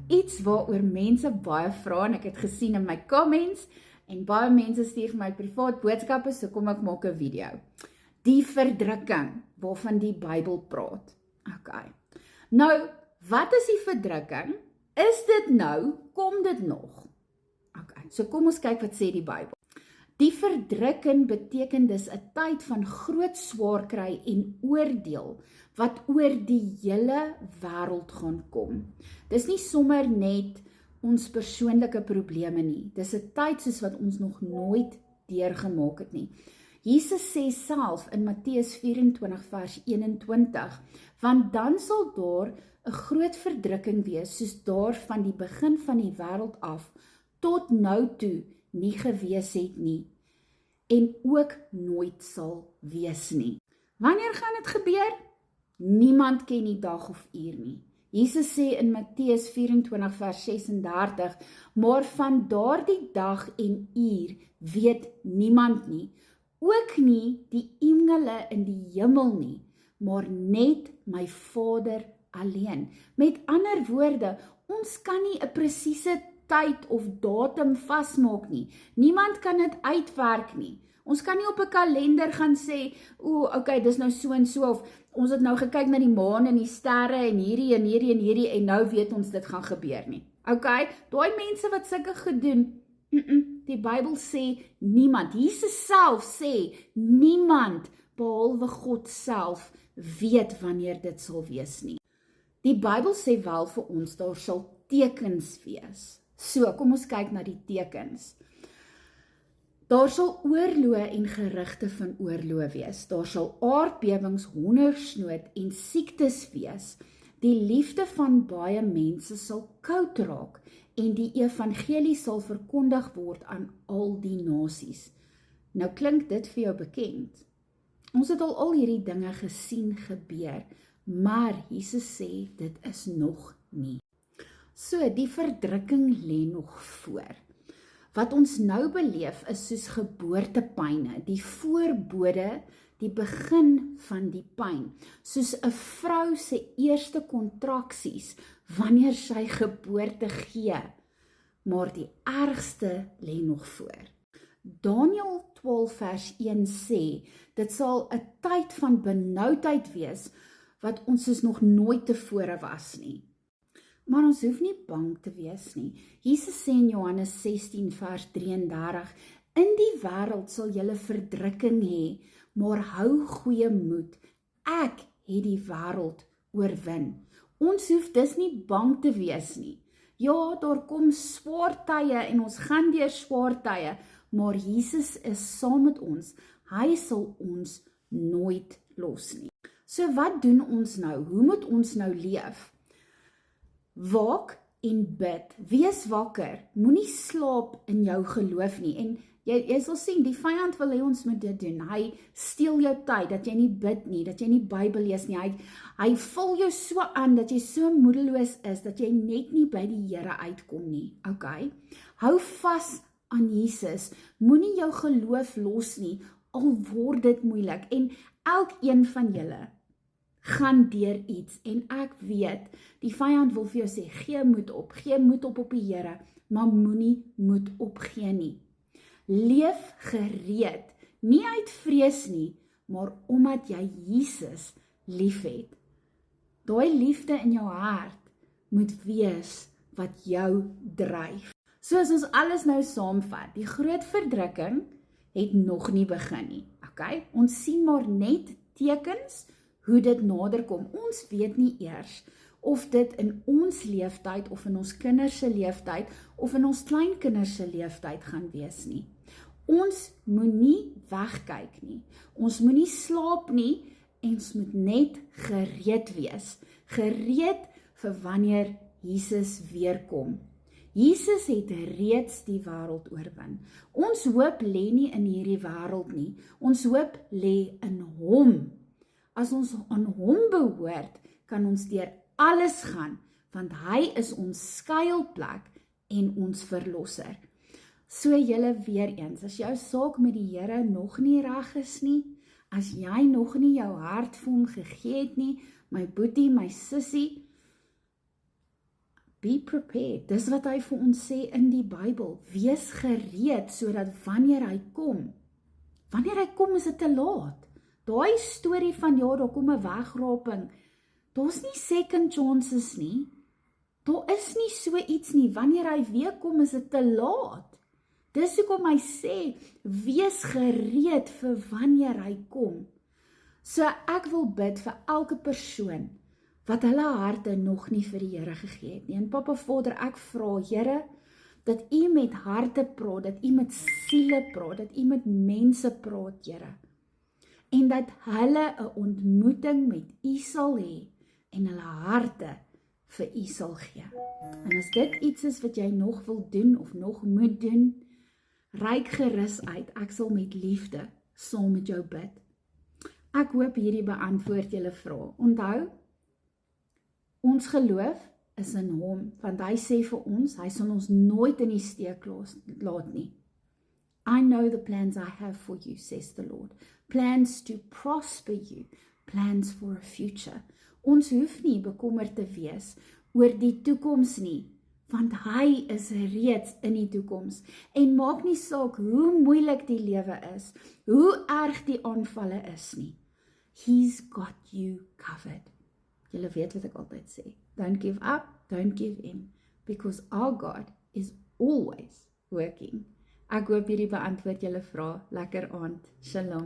iets waaroor mense baie vra, en ek het gesien in my comments, en baie mense stuur vir my privaat boodskappe, so kom ek maak 'n video. Die verdrukking waarvan die Bybel praat. Okay. Nou, wat is die verdrukking? Is dit nou? Kom dit nog? Okay, so kom ons kyk wat sê die Bybel. Die verdrukking beteken dis 'n tyd van groot swaar kry en oordeel wat oor die hele wêreld gaan kom. Dis nie sommer net ons persoonlike probleme nie. Dis 'n tyd soos wat ons nog nooit deurgemaak het nie. Jesus sê self in Matteus 24 vers 21, want dan sal daar 'n groot verdrukking wees soos daar van die begin van die wêreld af tot nou toe nie gewees het nie en ook nooit sal wees nie. Wanneer gaan dit gebeur? Niemand ken die dag of uur nie. Jesus sê in Matteus 24 vers 36, maar van daardie dag en uur weet niemand nie, ook nie die engele in die hemel nie, maar net my Vader alleen. Met ander woorde, ons kan nie 'n presiese tyd of datum vasmaak nie. Niemand kan dit uitwerk nie. Ons kan nie op 'n kalender gaan sê, okay, dis nou so en so, of ons het nou gekyk na die maan en die sterre en hierdie en hierdie en hierdie en nou weet ons dit gaan gebeur nie. Okay, daai mense wat sulke gedoen, die Bybel sê niemand. Jesus self sê niemand behalwe God self weet wanneer dit sal wees nie. Die Bybel sê wel vir ons daar sal tekens wees. So, kom ons kyk na die tekens. Daar sal oorloë en gerugte van oorloë wees. Daar sal aardbewings, hongersnood en siektes wees. Die liefde van baie mense sal koud raak en die evangelie sal verkondig word aan al die nasies. Nou klink dit vir jou bekend. Ons het al hierdie dinge gesien gebeur, maar Jesus sê dit is nog nie. So, die verdrukking lê nog voor. Wat ons nou beleef is soos geboortepyne, die voorbode, die begin van die pyn, soos 'n vrou se eerste kontraksies wanneer sy geboorte gee, maar die ergste lê nog voor. Daniël 12 vers 1 sê, dit sal 'n tyd van benoudheid wees, wat ons soos nog nooit tevore was nie. Maar ons hoef nie bang te wees nie. Jesus sê in Johannes 16 vers 33, in die wêreld sal julle verdrukking hê, maar hou goeie moed. Ek het die wêreld oorwin. Ons hoef dus nie bang te wees nie. Ja, daar kom swaar tye en ons gaan deur swaar tye, maar Jesus is saam met ons. Hy sal ons nooit los nie. So wat doen ons nou? Hoe moet ons nou leef? Waak en bid. Wees wakker. Moenie slaap in jou geloof nie. En jy sal sien, die vyand wil hê ons moet dit doen. Hy steel jou tyd, dat jy nie bid nie, dat jy nie Bybel lees nie. Hy vul jou so aan, dat jy so moedeloos is, dat jy net nie by die Here uitkom nie. Okay? Hou vas aan Jesus. Moenie jou geloof los nie, al word dit moeilik. En elkeen van julle gaan deur iets, en ek weet, die vyand wil vir jou sê, gee moed op die Here, maar moenie moed opgee nie. Leef gereed, nie uit vrees nie, maar omdat jy Jesus liefhet. Daai liefde in jou hart moet wees wat jou dryf. So as ons alles nou saamvat, die groot verdrukking het nog nie begin nie. Okay? Ons sien maar net tekens hoe dit nader kom. Ons weet nie eers of dit in ons leeftyd of in ons kinders se leeftyd of in ons kleinkinders se leeftyd gaan wees nie. Ons moenie wegkyk nie. Ons moenie slaap nie en ons moet net gereed wees. Gereed vir wanneer Jesus weer kom. Jesus het reeds die wêreld oorwin. Ons hoop lê nie in hierdie wêreld nie. Ons hoop lê in hom. As ons aan hom behoort, kan ons deur alles gaan, want hy is ons skuilplek en ons verlosser. So julle weer eens, as jou saak met die Here nog nie reg is nie, as jy nog nie jou hart vir hom gegee het nie, my boetie, my sussie, Be prepared. Dis wat hy vir ons sê in die Bybel. Wees gereed, sodat wanneer hy kom is dit te laat. Daai storie van, ja, daar kom 'n wegraping, daar's nie second chances nie. Daar is nie so iets nie. Wanneer hy weer kom, is dit te laat. Dis hoekom hy sê, wees gereed vir wanneer hy kom. So ek wil bid vir elke persoon wat hulle harte nog nie vir die Here gegee het nie. En Papa Vader, ek vra, Here, dat U met harte praat, dat U met siele praat, dat U met mense praat, Here. En dat hulle 'n ontmoeting met U sal hê en hulle harte vir U sal gee. En as dit iets is wat jy nog wil doen of nog moet doen, reik gerus uit, ek sal met liefde saam met jou bid. Ek hoop hierdie beantwoord julle vrae. Onthou, ons geloof is in hom, want hy sê vir ons, hy sal ons nooit in die steek laat nie. I know the plans I have for you, says the Lord. Plans to prosper you, plans for a future. Ons hoef nie bekommerd te wees oor die toekoms nie, want hy is reeds in die toekoms. En maak nie saak hoe moeilik die lewe is, hoe erg die aanvalle is nie. He's got you covered. Julle weet wat ek altyd sê. Don't give up, don't give in, because our God is always working. Ek hoop hierdie beantwoord julle vrae. Lekker aand. Shalom.